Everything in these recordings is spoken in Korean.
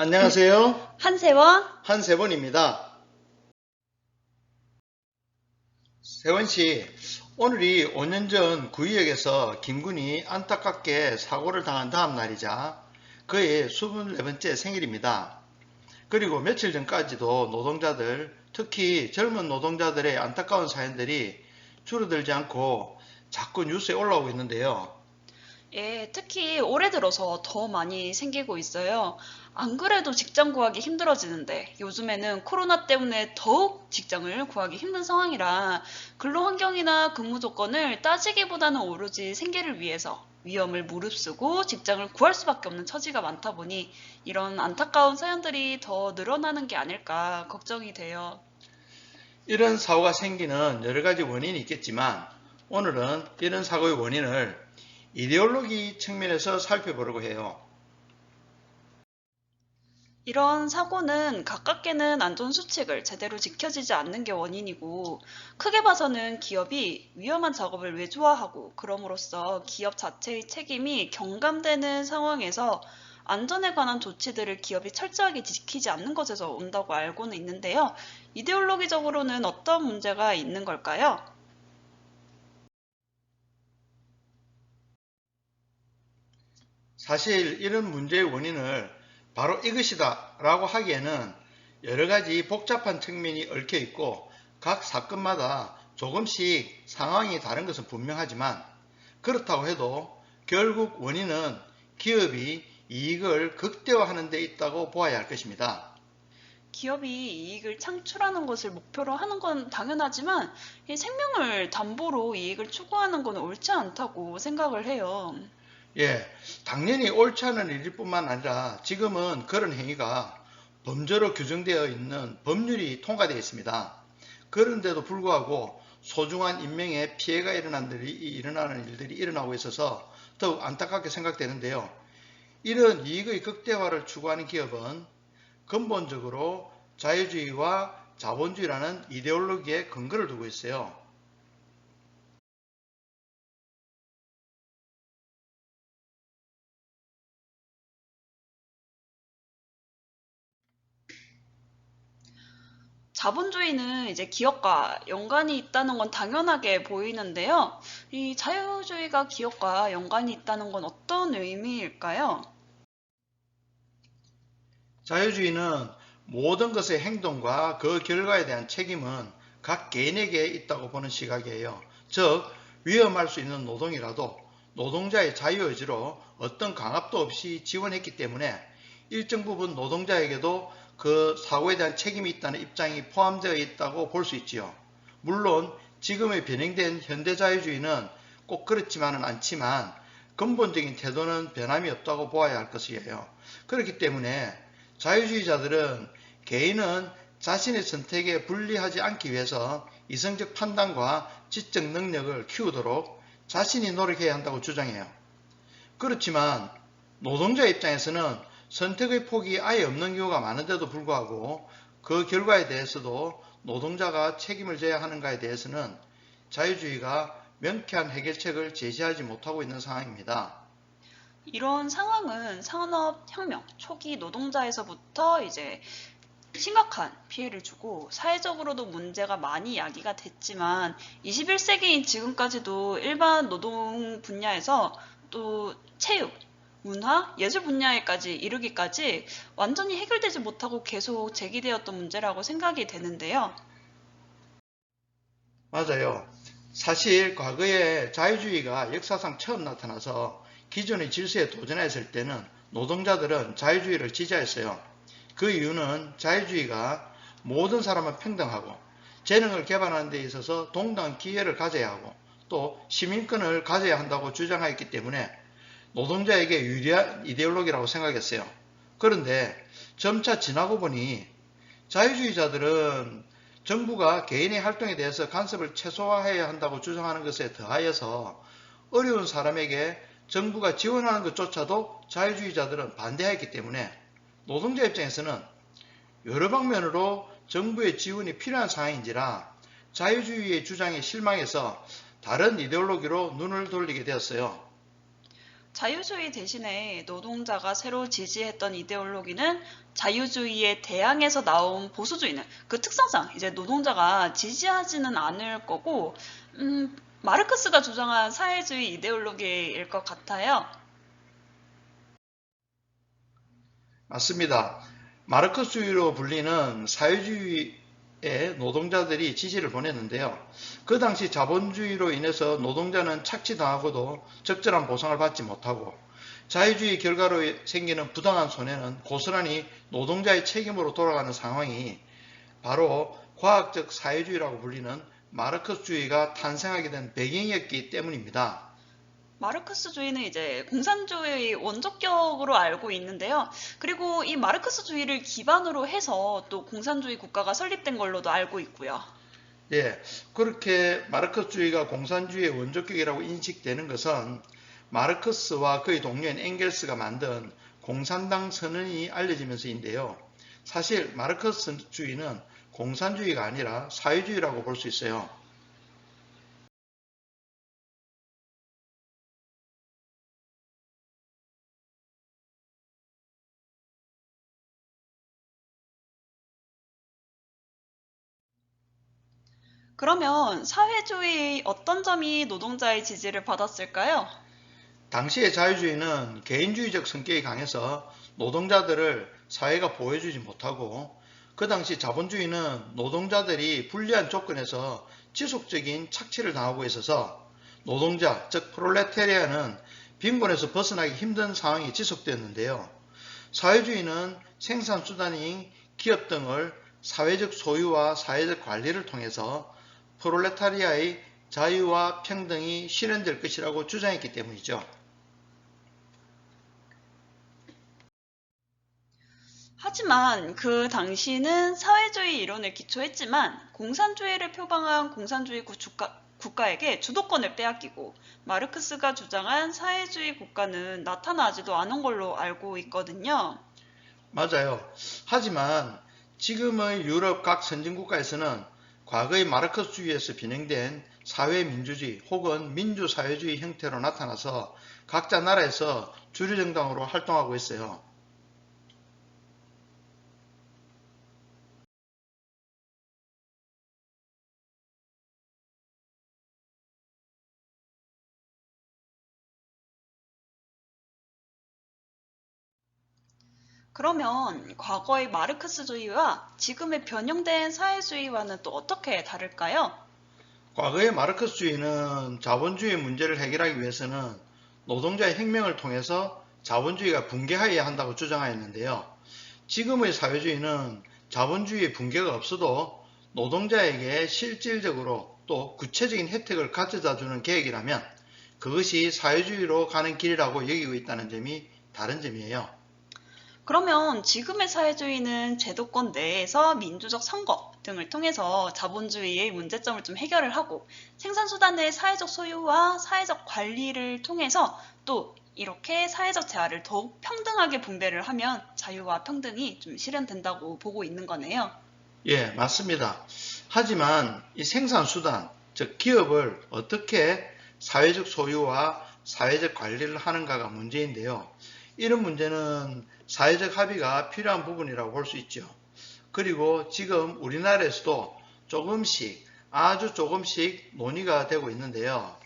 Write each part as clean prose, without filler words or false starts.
안녕하세요. 한세원? 한세번입니다. 세원씨, 오늘이 5년 전 구의역에서 김군이 안타깝게 사고를 당한 다음 날이자 그의 24번째 생일입니다. 그리고 며칠 전까지도 노동자들, 특히 젊은 노동자들의 안타까운 사연들이 줄어들지 않고 자꾸 뉴스에 올라오고 있는데요. 예, 특히 올해 들어서 더 많이 생기고 있어요. 안 그래도 직장 구하기 힘들어지는데 요즘에는 코로나 때문에 더욱 직장을 구하기 힘든 상황이라 근로 환경이나 근무 조건을 따지기보다는 오로지 생계를 위해서 위험을 무릅쓰고 직장을 구할 수밖에 없는 처지가 많다 보니 이런 안타까운 사연들이 더 늘어나는 게 아닐까 걱정이 돼요. 이런 사고가 생기는 여러 가지 원인이 있겠지만 오늘은 이런 사고의 원인을 이데올로기 측면에서 살펴보려고 해요. 이런 사고는 가깝게는 안전수칙을 제대로 지켜지지 않는 게 원인이고, 크게 봐서는 기업이 위험한 작업을 외주화하고, 그럼으로써 기업 자체의 책임이 경감되는 상황에서 안전에 관한 조치들을 기업이 철저하게 지키지 않는 것에서 온다고 알고는 있는데요. 이데올로기적으로는 어떤 문제가 있는 걸까요? 사실 이런 문제의 원인을 바로 이것이다 라고 하기에는 여러 가지 복잡한 측면이 얽혀 있고 각 사건마다 조금씩 상황이 다른 것은 분명하지만 그렇다고 해도 결국 원인은 기업이 이익을 극대화하는 데 있다고 보아야 할 것입니다. 기업이 이익을 창출하는 것을 목표로 하는 건 당연하지만 이 생명을 담보로 이익을 추구하는 건 옳지 않다고 생각을 해요. 예, 당연히 옳지 않은 일일 뿐만 아니라 지금은 그런 행위가 범죄로 규정되어 있는 법률이 통과되어 있습니다. 그런데도 불구하고 소중한 인명에 피해가 일어나는 일들이 일어나고 있어서 더욱 안타깝게 생각되는데요. 이런 이익의 극대화를 추구하는 기업은 근본적으로 자유주의와 자본주의라는 이데올로기에 근거를 두고 있어요. 자본주의는 이제 기업과 연관이 있다는 건 당연하게 보이는데요. 이 자유주의가 기업과 연관이 있다는 건 어떤 의미일까요? 자유주의는 모든 것의 행동과 그 결과에 대한 책임은 각 개인에게 있다고 보는 시각이에요. 즉, 위험할 수 있는 노동이라도 노동자의 자유의지로 어떤 강압도 없이 지원했기 때문에 일정 부분 노동자에게도 그 사고에 대한 책임이 있다는 입장이 포함되어 있다고 볼 수 있지요. 물론 지금의 변형된 현대자유주의는 꼭 그렇지만은 않지만 근본적인 태도는 변함이 없다고 보아야 할 것이에요. 그렇기 때문에 자유주의자들은 개인은 자신의 선택에 불리하지 않기 위해서 이성적 판단과 지적 능력을 키우도록 자신이 노력해야 한다고 주장해요. 그렇지만 노동자 입장에서는 선택의 폭이 아예 없는 경우가 많은데도 불구하고 그 결과에 대해서도 노동자가 책임을 져야 하는가에 대해서는 자유주의가 명쾌한 해결책을 제시하지 못하고 있는 상황입니다. 이런 상황은 산업혁명 초기 노동자에서부터 이제 심각한 피해를 주고 사회적으로도 문제가 많이 야기가 됐지만 21세기인 지금까지도 일반 노동 분야에서 또 체육, 문화, 예술 분야에까지 이르기까지 완전히 해결되지 못하고 계속 제기되었던 문제라고 생각이 되는데요. 맞아요. 사실 과거에 자유주의가 역사상 처음 나타나서 기존의 질서에 도전했을 때는 노동자들은 자유주의를 지지했어요. 그 이유는 자유주의가 모든 사람은 평등하고 재능을 개발하는 데 있어서 동등한 기회를 가져야 하고 또 시민권을 가져야 한다고 주장하였기 때문에 노동자에게 유리한 이데올로기라고 생각했어요. 그런데 점차 지나고 보니 자유주의자들은 정부가 개인의 활동에 대해서 간섭을 최소화해야 한다고 주장하는 것에 더하여서 어려운 사람에게 정부가 지원하는 것조차도 자유주의자들은 반대하였기 때문에 노동자 입장에서는 여러 방면으로 정부의 지원이 필요한 상황인지라 자유주의의 주장에 실망해서 다른 이데올로기로 눈을 돌리게 되었어요. 자유주의 대신에 노동자가 새로 지지했던 이데올로기는 자유주의에 대항해서 나온 보수주의는 그 특성상 이제 노동자가 지지하지는 않을 거고, 마르크스가 주장한 사회주의 이데올로기일 것 같아요. 맞습니다. 마르크스주의로 불리는 사회주의에 노동자들이 지지를 보냈는데요. 그 당시 자본주의로 인해서 노동자는 착취당하고도 적절한 보상을 받지 못하고 자유주의 결과로 생기는 부당한 손해는 고스란히 노동자의 책임으로 돌아가는 상황이 바로 과학적 사회주의라고 불리는 마르크스주의가 탄생하게 된 배경이었기 때문입니다. 마르크스주의는 이제 공산주의 원조격으로 알고 있는데요. 그리고 이 마르크스주의를 기반으로 해서 또 공산주의 국가가 설립된 걸로도 알고 있고요. 예, 그렇게 마르크스주의가 공산주의의 원조격이라고 인식되는 것은 마르크스와 그의 동료인 엥겔스가 만든 공산당 선언이 알려지면서인데요. 사실 마르크스주의는 공산주의가 아니라 사회주의라고 볼 수 있어요. 그러면 사회주의의 어떤 점이 노동자의 지지를 받았을까요? 당시의 자유주의는 개인주의적 성격이 강해서 노동자들을 사회가 보호해주지 못하고 그 당시 자본주의는 노동자들이 불리한 조건에서 지속적인 착취를 당하고 있어서 노동자, 즉 프롤레타리아는 빈곤에서 벗어나기 힘든 상황이 지속되었는데요. 사회주의는 생산수단인 기업 등을 사회적 소유와 사회적 관리를 통해서 프롤레타리아의 자유와 평등이 실현될 것이라고 주장했기 때문이죠. 하지만 그 당시는 사회주의 이론을 기초했지만 공산주의를 표방한 공산주의 국가에게 주도권을 빼앗기고 마르크스가 주장한 사회주의 국가는 나타나지도 않은 걸로 알고 있거든요. 맞아요. 하지만 지금의 유럽 각 선진국가에서는 과거의 마르크스주의에서 bin행된 사회민주주의 혹은 민주사회주의 형태로 나타나서 각자 나라에서 주류정당으로 활동하고 있어요. 그러면 과거의 마르크스주의와 지금의 변형된 사회주의와는 또 어떻게 다를까요? 과거의 마르크스주의는 자본주의 문제를 해결하기 위해서는 노동자의 혁명을 통해서 자본주의가 붕괴하여야 한다고 주장하였는데요. 지금의 사회주의는 자본주의의 붕괴가 없어도 노동자에게 실질적으로 또 구체적인 혜택을 가져다 주는 계획이라면 그것이 사회주의로 가는 길이라고 여기고 있다는 점이 다른 점이에요. 그러면 지금의 사회주의는 제도권 내에서 민주적 선거 등을 통해서 자본주의의 문제점을 좀 해결을 하고 생산수단의 사회적 소유와 사회적 관리를 통해서 또 이렇게 사회적 재화를 더욱 평등하게 분배를 하면 자유와 평등이 좀 실현된다고 보고 있는 거네요. 예, 맞습니다. 하지만 이 생산수단, 즉 기업을 어떻게 사회적 소유와 사회적 관리를 하는가가 문제인데요. 이런 문제는 사회적 합의가 필요한 부분이라고 볼 수 있죠. 그리고 지금 우리나라에서도 조금씩, 아주 조금씩 논의가 되고 있는데요.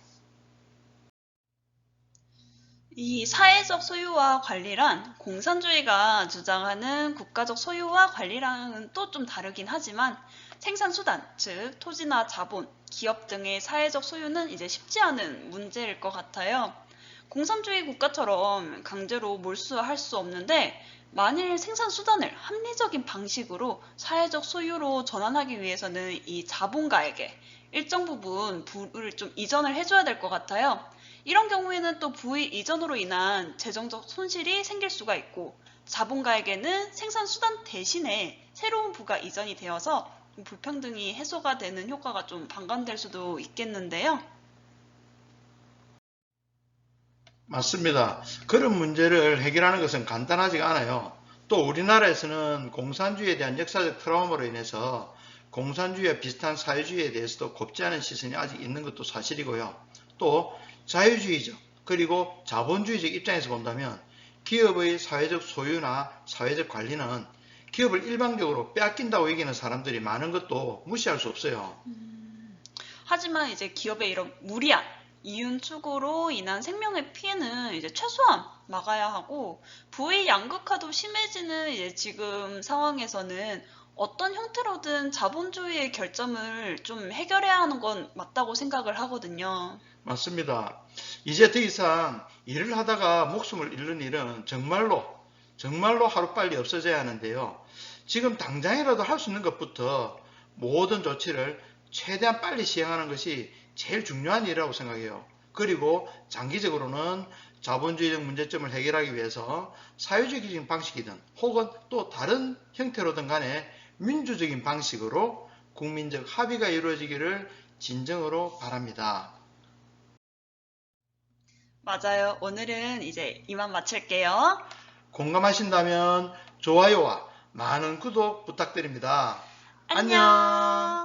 이 사회적 소유와 관리란 공산주의가 주장하는 국가적 소유와 관리랑은 또 좀 다르긴 하지만 생산수단, 즉 토지나 자본, 기업 등의 사회적 소유는 이제 쉽지 않은 문제일 것 같아요. 공산주의 국가처럼 강제로 몰수할 수 없는데 만일 생산수단을 합리적인 방식으로 사회적 소유로 전환하기 위해서는 이 자본가에게 일정 부분 부를 좀 이전을 해줘야 될 것 같아요. 이런 경우에는 또 부의 이전으로 인한 재정적 손실이 생길 수가 있고 자본가에게는 생산수단 대신에 새로운 부가 이전이 되어서 불평등이 해소가 되는 효과가 좀 반감될 수도 있겠는데요. 맞습니다. 그런 문제를 해결하는 것은 간단하지가 않아요. 또 우리나라에서는 공산주의에 대한 역사적 트라우마로 인해서 공산주의와 비슷한 사회주의에 대해서도 곱지 않은 시선이 아직 있는 것도 사실이고요. 또 자유주의적, 그리고 자본주의적 입장에서 본다면 기업의 사회적 소유나 사회적 관리는 기업을 일방적으로 빼앗긴다고 여기는 사람들이 많은 것도 무시할 수 없어요. 하지만 이제 기업의 이런 무리한 이윤 추구로 인한 생명의 피해는 이제 최소한 막아야 하고 부의 양극화도 심해지는 이제 지금 상황에서는 어떤 형태로든 자본주의의 결점을 좀 해결해야 하는 건 맞다고 생각을 하거든요. 맞습니다. 이제 더 이상 일을 하다가 목숨을 잃는 일은 정말로 하루빨리 없어져야 하는데요. 지금 당장이라도 할 수 있는 것부터 모든 조치를 최대한 빨리 시행하는 것이 제일 중요한 일이라고 생각해요. 그리고 장기적으로는 자본주의적 문제점을 해결하기 위해서 사회주의적인 방식이든 혹은 또 다른 형태로든 간에 민주적인 방식으로 국민적 합의가 이루어지기를 진정으로 바랍니다. 맞아요. 오늘은 이제 이만 마칠게요. 공감하신다면 좋아요와 많은 구독 부탁드립니다. 안녕! 안녕!